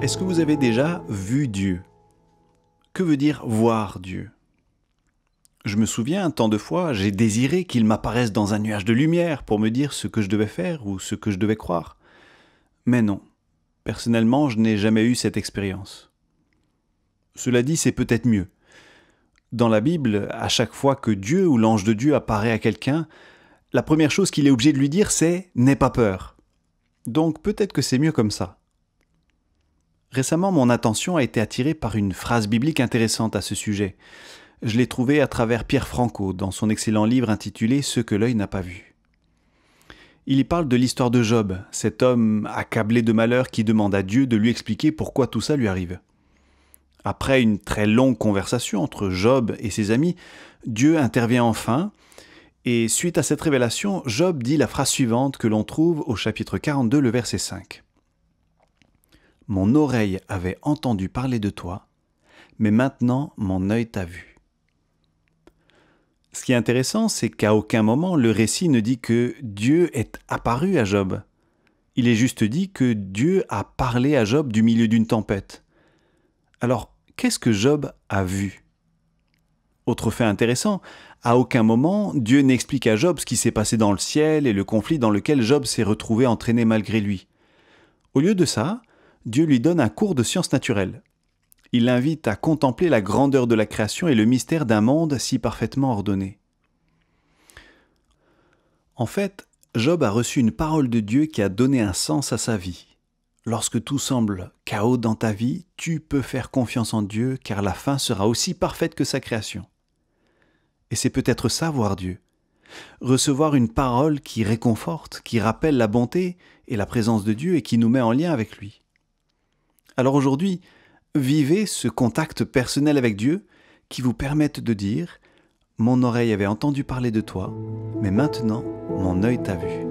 Est-ce que vous avez déjà vu Dieu? Que veut dire voir Dieu? Je me souviens, tant de fois, j'ai désiré qu'il m'apparaisse dans un nuage de lumière pour me dire ce que je devais faire ou ce que je devais croire. Mais non, personnellement, je n'ai jamais eu cette expérience. Cela dit, c'est peut-être mieux. Dans la Bible, à chaque fois que Dieu ou l'ange de Dieu apparaît à quelqu'un, la première chose qu'il est obligé de lui dire, c'est « n'aie pas peur ». Donc peut-être que c'est mieux comme ça. Récemment, mon attention a été attirée par une phrase biblique intéressante à ce sujet. Je l'ai trouvée à travers Pierre Franco dans son excellent livre intitulé « Ce que l'œil n'a pas vu ». Il y parle de l'histoire de Job, cet homme accablé de malheur qui demande à Dieu de lui expliquer pourquoi tout ça lui arrive. Après une très longue conversation entre Job et ses amis, Dieu intervient enfin, et suite à cette révélation, Job dit la phrase suivante que l'on trouve au chapitre 42, le verset 5. « Mon oreille avait entendu parler de toi, mais maintenant mon œil t'a vu. » Ce qui est intéressant, c'est qu'à aucun moment le récit ne dit que Dieu est apparu à Job. Il est juste dit que Dieu a parlé à Job du milieu d'une tempête. Alors, qu'est-ce que Job a vu? Autre fait intéressant, à aucun moment Dieu n'explique à Job ce qui s'est passé dans le ciel et le conflit dans lequel Job s'est retrouvé entraîné malgré lui. Au lieu de ça, Dieu lui donne un cours de sciences naturelles. Il l'invite à contempler la grandeur de la création et le mystère d'un monde si parfaitement ordonné. En fait, Job a reçu une parole de Dieu qui a donné un sens à sa vie. Lorsque tout semble chaos dans ta vie, tu peux faire confiance en Dieu car la fin sera aussi parfaite que sa création. Et c'est peut-être ça voir Dieu. Recevoir une parole qui réconforte, qui rappelle la bonté et la présence de Dieu et qui nous met en lien avec lui. Alors aujourd'hui, vivez ce contact personnel avec Dieu qui vous permette de dire « Mon oreille avait entendu parler de toi, mais maintenant mon œil t'a vu ».